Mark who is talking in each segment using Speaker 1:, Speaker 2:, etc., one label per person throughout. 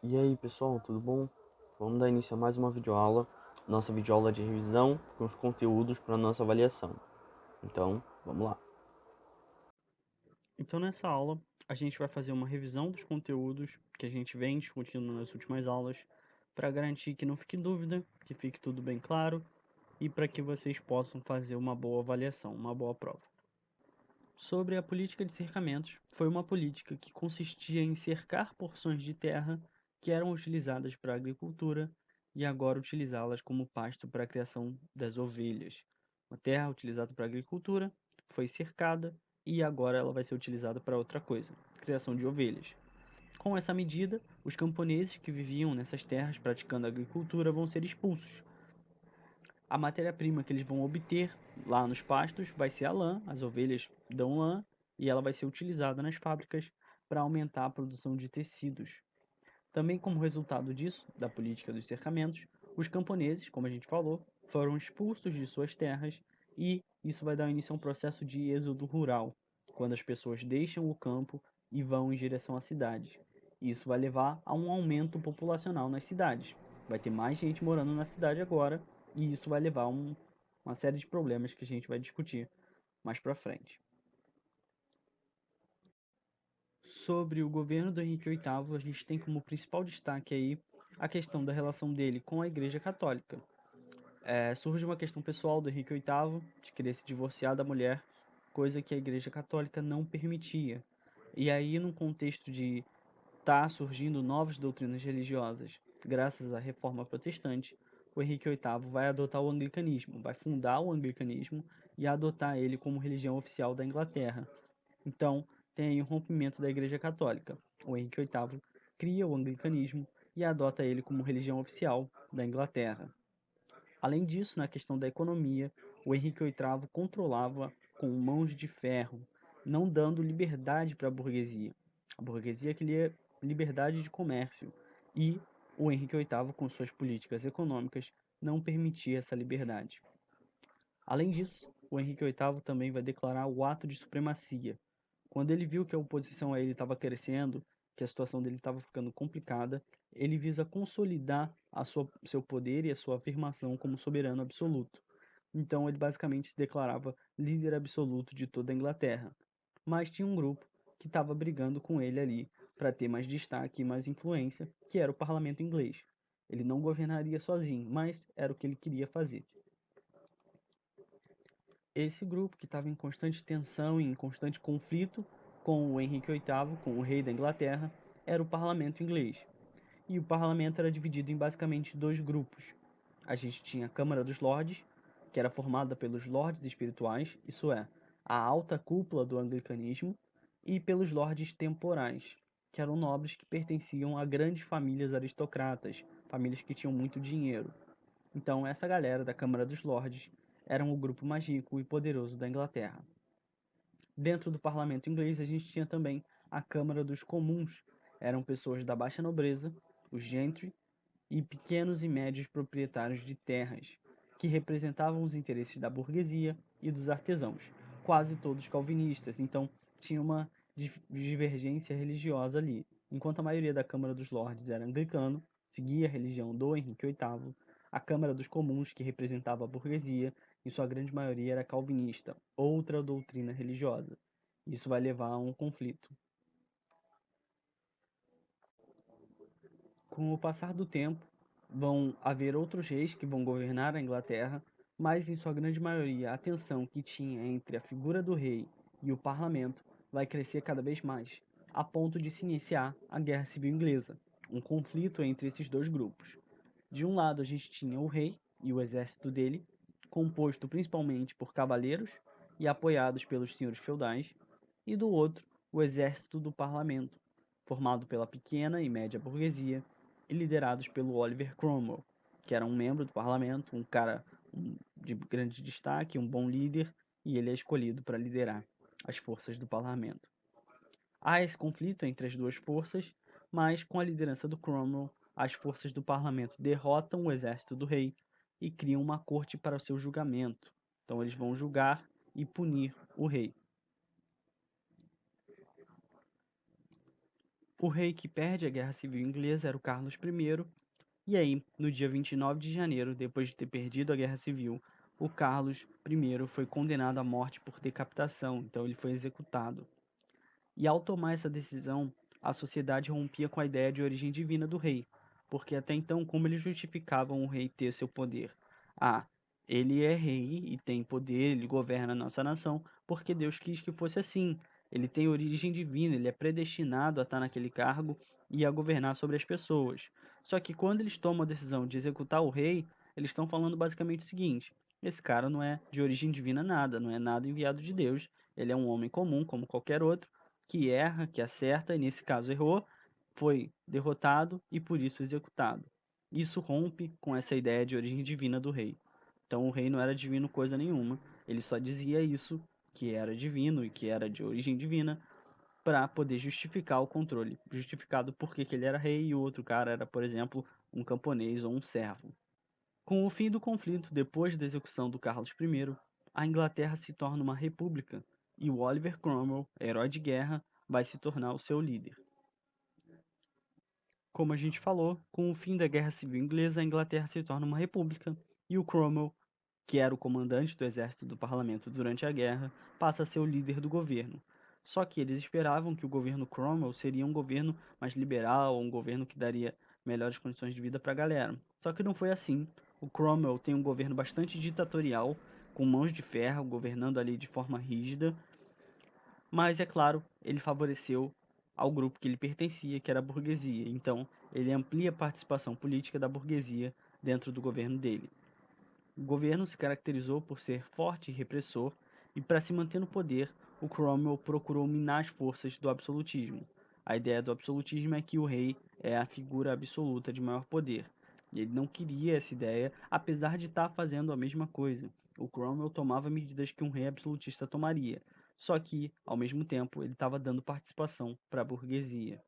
Speaker 1: E aí pessoal, tudo bom? Vamos dar início a mais uma videoaula, nossa videoaula de revisão com os conteúdos para nossa avaliação. Então, vamos lá. Então nessa aula, a gente vai fazer uma revisão dos conteúdos que a gente vem discutindo nas últimas aulas, para garantir que não fique dúvida, que fique tudo bem claro e para que vocês possam fazer uma boa avaliação, uma boa prova. Sobre a política de cercamentos, foi uma política que consistia em cercar porções de terra que eram utilizadas para a agricultura e agora utilizá-las como pasto para a criação das ovelhas. A terra utilizada para a agricultura foi cercada e agora ela vai ser utilizada para outra coisa, criação de ovelhas. Com essa medida, os camponeses que viviam nessas terras praticando agricultura vão ser expulsos. A matéria-prima que eles vão obter lá nos pastos vai ser a lã, as ovelhas dão lã e ela vai ser utilizada nas fábricas para aumentar a produção de tecidos. Também como resultado disso, da política dos cercamentos, os camponeses, como a gente falou, foram expulsos de suas terras e isso vai dar início a um processo de êxodo rural, quando as pessoas deixam o campo e vão em direção à cidade. Isso vai levar a um aumento populacional nas cidades. Vai ter mais gente morando na cidade agora e isso vai levar a uma série de problemas que a gente vai discutir mais para frente. Sobre o governo do Henrique VIII, a gente tem como principal destaque aí a questão da relação dele com a Igreja Católica. Surge uma questão pessoal do Henrique VIII de querer se divorciar da mulher, coisa que a Igreja Católica não permitia. E aí, num contexto de estar surgindo novas doutrinas religiosas, graças à Reforma Protestante, o Henrique VIII vai adotar o anglicanismo, vai fundar o anglicanismo e adotar ele como religião oficial da Inglaterra. Então, tem aí o rompimento da Igreja Católica. O Henrique VIII cria o anglicanismo e adota ele como religião oficial da Inglaterra. Além disso, na questão da economia, o Henrique VIII controlava com mãos de ferro, não dando liberdade para a burguesia. A burguesia queria liberdade de comércio e o Henrique VIII, com suas políticas econômicas, não permitia essa liberdade. Além disso, o Henrique VIII também vai declarar o ato de supremacia. Quando ele viu que a oposição a ele estava crescendo, que a situação dele estava ficando complicada, ele visa consolidar seu poder e a sua afirmação como soberano absoluto. Então ele basicamente se declarava líder absoluto de toda a Inglaterra. Mas tinha um grupo que estava brigando com ele ali para ter mais destaque e mais influência, que era o parlamento inglês. Ele não governaria sozinho, mas era o que ele queria fazer. Esse grupo, que estava em constante tensão e em constante conflito com o Henrique VIII, com o rei da Inglaterra, era o parlamento inglês. E o parlamento era dividido em basicamente dois grupos. A gente tinha a Câmara dos Lordes, que era formada pelos lordes espirituais, isso é, a alta cúpula do anglicanismo, e pelos lordes temporais, que eram nobres que pertenciam a grandes famílias aristocratas, famílias que tinham muito dinheiro. Então, essa galera da Câmara dos Lordes eram o grupo mais rico e poderoso da Inglaterra. Dentro do parlamento inglês, a gente tinha também a Câmara dos Comuns. Eram pessoas da baixa nobreza, os gentry, e pequenos e médios proprietários de terras, que representavam os interesses da burguesia e dos artesãos, quase todos calvinistas, então tinha uma divergência religiosa ali. Enquanto a maioria da Câmara dos Lordes era anglicano, seguia a religião do Henrique VIII, a Câmara dos Comuns, que representava a burguesia, em sua grande maioria era calvinista, outra doutrina religiosa. Isso vai levar a um conflito. Com o passar do tempo, vão haver outros reis que vão governar a Inglaterra, mas em sua grande maioria a tensão que tinha entre a figura do rei e o parlamento vai crescer cada vez mais, a ponto de se iniciar a Guerra Civil Inglesa, um conflito entre esses dois grupos. De um lado a gente tinha o rei e o exército dele, composto principalmente por cavaleiros e apoiados pelos senhores feudais, e do outro o exército do parlamento, formado pela pequena e média burguesia e liderados pelo Oliver Cromwell, que era um membro do parlamento, um cara de grande destaque, um bom líder, e ele é escolhido para liderar as forças do parlamento. Há esse conflito entre as duas forças, mas com a liderança do Cromwell, as forças do parlamento derrotam o exército do rei e criam uma corte para o seu julgamento. Então eles vão julgar e punir o rei. O rei que perde a Guerra Civil Inglesa era o Carlos I, e aí, no dia 29 de janeiro, depois de ter perdido a Guerra Civil, o Carlos I foi condenado à morte por decapitação, então ele foi executado. E ao tomar essa decisão, a sociedade rompia com a ideia de origem divina do rei, porque até então, como eles justificavam o rei ter seu poder? Ah, ele é rei e tem poder, ele governa a nossa nação, porque Deus quis que fosse assim. Ele tem origem divina, ele é predestinado a estar naquele cargo e a governar sobre as pessoas. Só que quando eles tomam a decisão de executar o rei, eles estão falando basicamente o seguinte: esse cara não é de origem divina nada, não é nada enviado de Deus, ele é um homem comum, como qualquer outro, que erra, que acerta, e nesse caso errou, foi derrotado e por isso executado. Isso rompe com essa ideia de origem divina do rei. Então o rei não era divino coisa nenhuma, ele só dizia isso, que era divino e que era de origem divina, para poder justificar o controle, justificado porque que ele era rei e o outro cara era, por exemplo, um camponês ou um servo. Com o fim do conflito, depois da execução do Carlos I, a Inglaterra se torna uma república e o Oliver Cromwell, herói de guerra, vai se tornar o seu líder. Como a gente falou, com o fim da Guerra Civil Inglesa, a Inglaterra se torna uma república e o Cromwell, que era o comandante do exército do parlamento durante a guerra, passa a ser o líder do governo. Só que eles esperavam que o governo Cromwell seria um governo mais liberal, um governo que daria melhores condições de vida para a galera. Só que não foi assim. O Cromwell tem um governo bastante ditatorial, com mãos de ferro, governando ali de forma rígida, mas é claro, ele favoreceu ao grupo que ele pertencia, que era a burguesia. Então, ele amplia a participação política da burguesia dentro do governo dele. O governo se caracterizou por ser forte e repressor, e para se manter no poder, o Cromwell procurou minar as forças do absolutismo. A ideia do absolutismo é que o rei é a figura absoluta de maior poder. E ele não queria essa ideia, apesar de estar fazendo a mesma coisa. O Cromwell tomava medidas que um rei absolutista tomaria, só que, ao mesmo tempo, ele estava dando participação para a burguesia.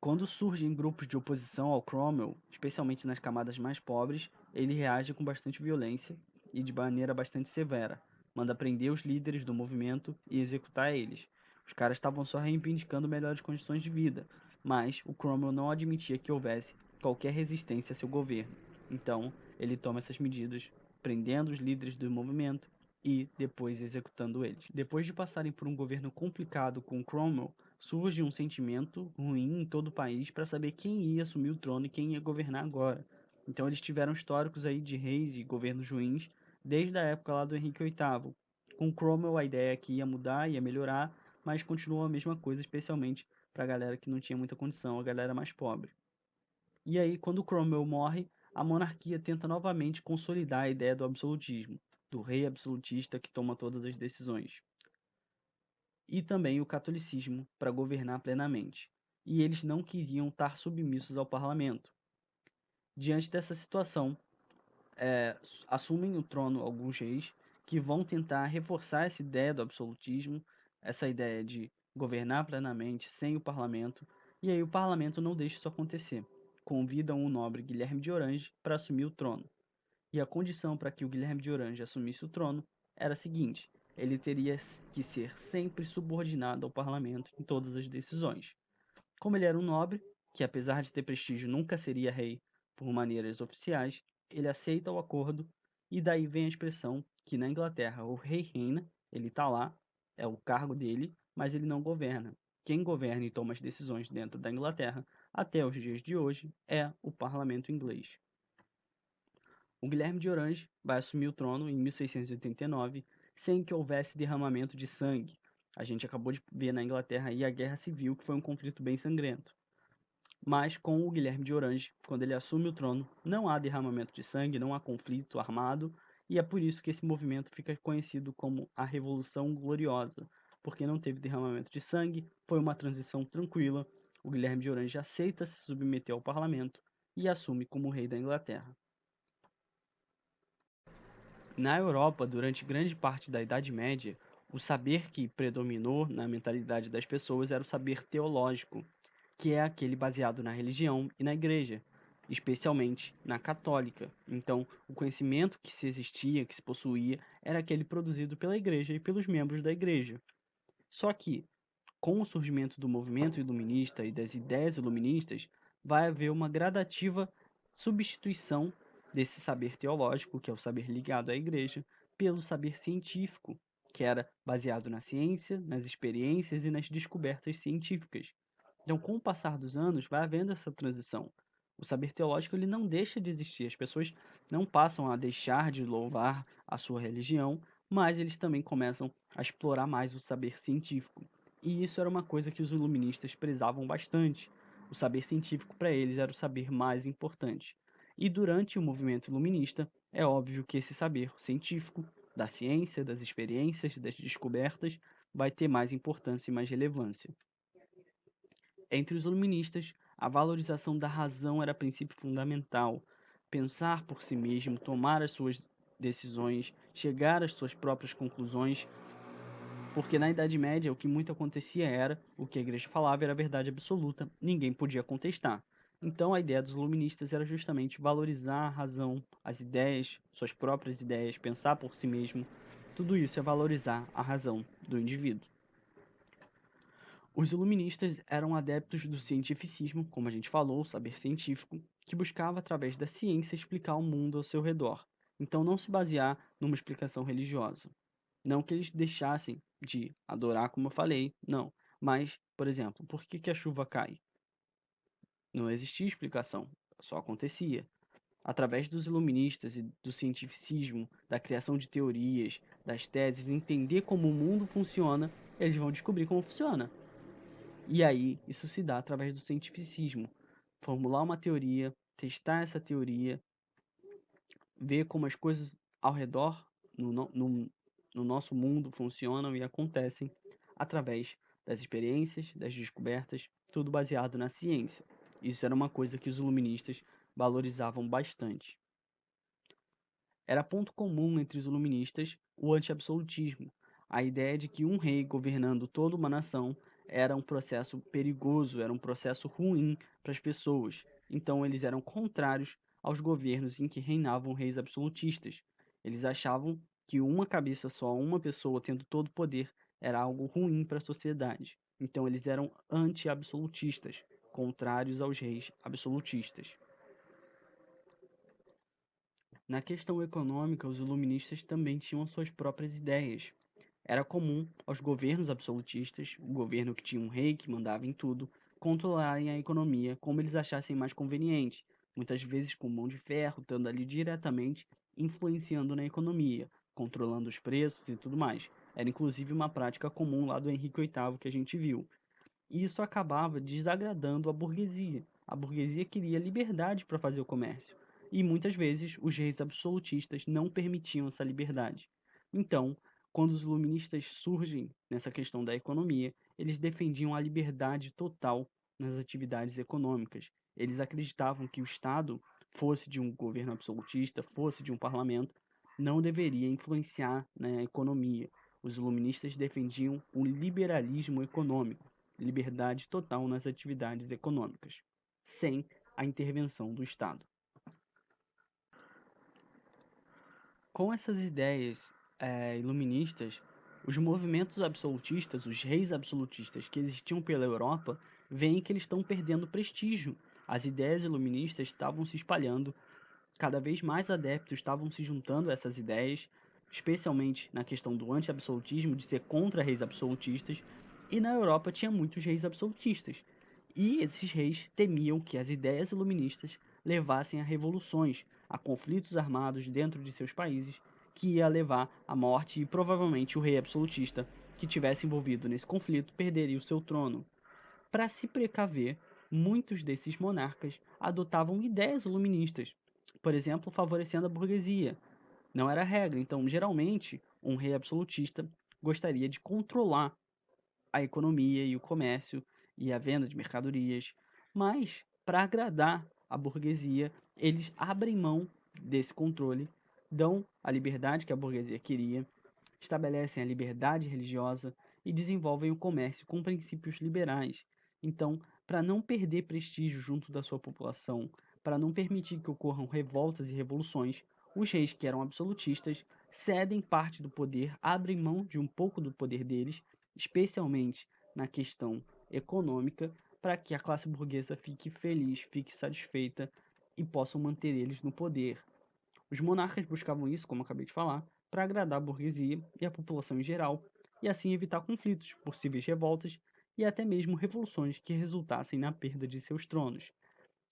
Speaker 1: Quando surgem grupos de oposição ao Cromwell, especialmente nas camadas mais pobres, ele reage com bastante violência e de maneira bastante severa. Manda prender os líderes do movimento e executar eles. Os caras estavam só reivindicando melhores condições de vida, mas o Cromwell não admitia que houvesse qualquer resistência a seu governo. Então, ele toma essas medidas, prendendo os líderes do movimento e depois executando eles. Depois de passarem por um governo complicado com Cromwell, surge um sentimento ruim em todo o país para saber quem ia assumir o trono e quem ia governar agora. Então eles tiveram históricos aí de reis e governos ruins desde a época lá do Henrique VIII. Com Cromwell a ideia é que ia mudar, ia melhorar, mas continuou a mesma coisa, especialmente para a galera que não tinha muita condição, a galera mais pobre. E aí, quando Cromwell morre, a monarquia tenta novamente consolidar a ideia do absolutismo, do rei absolutista que toma todas as decisões, e também o catolicismo para governar plenamente. E eles não queriam estar submissos ao parlamento. Diante dessa situação, assumem o trono alguns reis que vão tentar reforçar essa ideia do absolutismo, essa ideia de governar plenamente sem o parlamento, e aí o parlamento não deixa isso acontecer. Convidam o nobre Guilherme de Orange para assumir o trono. E a condição para que o Guilherme de Orange assumisse o trono era a seguinte: ele teria que ser sempre subordinado ao parlamento em todas as decisões. Como ele era um nobre, que apesar de ter prestígio nunca seria rei por maneiras oficiais, ele aceita o acordo e daí vem a expressão que na Inglaterra o rei reina, ele está lá, é o cargo dele, mas ele não governa. Quem governa e toma as decisões dentro da Inglaterra, até os dias de hoje, é o parlamento inglês. O Guilherme de Orange vai assumir o trono em 1689, sem que houvesse derramamento de sangue. A gente acabou de ver na Inglaterra aí a Guerra Civil, que foi um conflito bem sangrento. Mas com o Guilherme de Orange, quando ele assume o trono, não há derramamento de sangue, não há conflito armado, e é por isso que esse movimento fica conhecido como a Revolução Gloriosa, porque não teve derramamento de sangue, foi uma transição tranquila, o Guilherme de Orange aceita se submeter ao parlamento e assume como rei da Inglaterra. Na Europa, durante grande parte da Idade Média, o saber que predominou na mentalidade das pessoas era o saber teológico, que é aquele baseado na religião e na igreja, especialmente na católica. Então, o conhecimento que se existia, que se possuía, era aquele produzido pela igreja e pelos membros da igreja. Só que, com o surgimento do movimento iluminista e das ideias iluministas, vai haver uma gradativa substituição desse saber teológico, que é o saber ligado à igreja, pelo saber científico, que era baseado na ciência, nas experiências e nas descobertas científicas. Então, com o passar dos anos, vai havendo essa transição. O saber teológico ele não deixa de existir. As pessoas não passam a deixar de louvar a sua religião, mas eles também começam a explorar mais o saber científico. E isso era uma coisa que os iluministas prezavam bastante. O saber científico para eles era o saber mais importante. E durante o movimento iluminista, é óbvio que esse saber científico, da ciência, das experiências, das descobertas, vai ter mais importância e mais relevância. Entre os iluministas, a valorização da razão era princípio fundamental. Pensar por si mesmo, tomar as suas decisões, chegar às suas próprias conclusões, porque na Idade Média o que muito acontecia era, o que a igreja falava era a verdade absoluta, ninguém podia contestar. Então a ideia dos iluministas era justamente valorizar a razão, as ideias, suas próprias ideias, pensar por si mesmo. Tudo isso é valorizar a razão do indivíduo. Os iluministas eram adeptos do cientificismo, como a gente falou, o saber científico, que buscava através da ciência explicar o mundo ao seu redor. Então não se basear numa explicação religiosa. Não que eles deixassem de adorar, como eu falei, não. Mas, por exemplo, por que a chuva cai? Não existia explicação, só acontecia. Através dos iluministas e do cientificismo, da criação de teorias, das teses, entender como o mundo funciona, eles vão descobrir como funciona. E aí, isso se dá através do cientificismo. Formular uma teoria, testar essa teoria, ver como as coisas ao redor, no nosso mundo, funcionam e acontecem através das experiências, das descobertas, tudo baseado na ciência. Isso era uma coisa que os iluministas valorizavam bastante. Era ponto comum entre os iluministas o anti-absolutismo, a ideia de que um rei governando toda uma nação era um processo perigoso, era um processo ruim para as pessoas. Então eles eram contrários aos governos em que reinavam reis absolutistas. Eles achavam que uma cabeça só, uma pessoa tendo todo o poder, era algo ruim para a sociedade. Então eles eram anti-absolutistas, contrários aos reis absolutistas. Na questão econômica, os iluministas também tinham suas próprias ideias. Era comum aos governos absolutistas, o governo que tinha um rei que mandava em tudo, controlarem a economia como eles achassem mais conveniente, muitas vezes com mão de ferro, estando ali diretamente influenciando na economia, controlando os preços e tudo mais. Era inclusive uma prática comum lá do Henrique VIII que a gente viu. E isso acabava desagradando a burguesia. A burguesia queria liberdade para fazer o comércio. E muitas vezes os reis absolutistas não permitiam essa liberdade. Então, quando os iluministas surgem nessa questão da economia, eles defendiam a liberdade total nas atividades econômicas. Eles acreditavam que o Estado, fosse de um governo absolutista, fosse de um parlamento, não deveria influenciar na economia. Os iluministas defendiam o liberalismo econômico, liberdade total nas atividades econômicas, sem a intervenção do Estado. Com essas ideias iluministas, os movimentos absolutistas, os reis absolutistas que existiam pela Europa, veem que eles estão perdendo prestígio. As ideias iluministas estavam se espalhando, cada vez mais adeptos estavam se juntando a essas ideias, especialmente na questão do anti-absolutismo, de ser contra reis absolutistas, e na Europa tinha muitos reis absolutistas. E esses reis temiam que as ideias iluministas levassem a revoluções, a conflitos armados dentro de seus países, que ia levar à morte e provavelmente o rei absolutista que tivesse envolvido nesse conflito perderia o seu trono. Para se precaver, muitos desses monarcas adotavam ideias iluministas, por exemplo, favorecendo a burguesia. Não era regra, então, geralmente, um rei absolutista gostaria de controlar a economia e o comércio e a venda de mercadorias, mas, para agradar a burguesia, eles abrem mão desse controle, dão a liberdade que a burguesia queria, estabelecem a liberdade religiosa e desenvolvem o comércio com princípios liberais. Então, para não perder prestígio junto da sua população, para não permitir que ocorram revoltas e revoluções, os reis que eram absolutistas cedem parte do poder, abrem mão de um pouco do poder deles, especialmente na questão econômica para que a classe burguesa fique feliz, fique satisfeita e possam manter eles no poder. Os monarcas buscavam isso, como acabei de falar, para agradar a burguesia e a população em geral, e assim evitar conflitos, possíveis revoltas e até mesmo revoluções que resultassem na perda de seus tronos.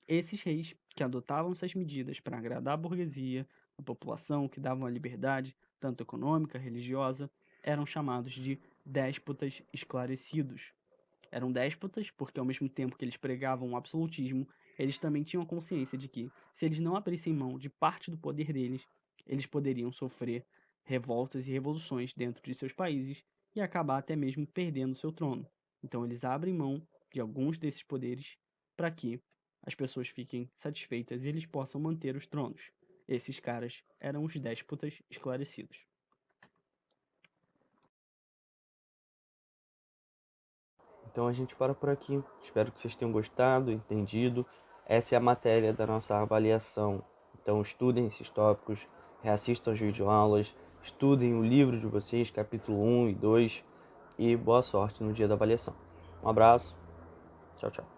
Speaker 1: Esses reis, que adotavam essas medidas para agradar a burguesia, a população, que davam a liberdade, tanto econômica, religiosa, eram chamados de déspotas esclarecidos. Eram déspotas porque, ao mesmo tempo que eles pregavam o absolutismo, eles também tinham a consciência de que, se eles não abrissem mão de parte do poder deles, eles poderiam sofrer revoltas e revoluções dentro de seus países e acabar até mesmo perdendo seu trono. Então, eles abrem mão de alguns desses poderes para que as pessoas fiquem satisfeitas e eles possam manter os tronos. Esses caras eram os déspotas esclarecidos.
Speaker 2: Então a gente para por aqui. Espero que vocês tenham gostado, entendido. Essa é a matéria da nossa avaliação. Então estudem esses tópicos, reassistam as videoaulas, estudem o livro de vocês, capítulo 1 e 2, e boa sorte no dia da avaliação. Um abraço, tchau, tchau.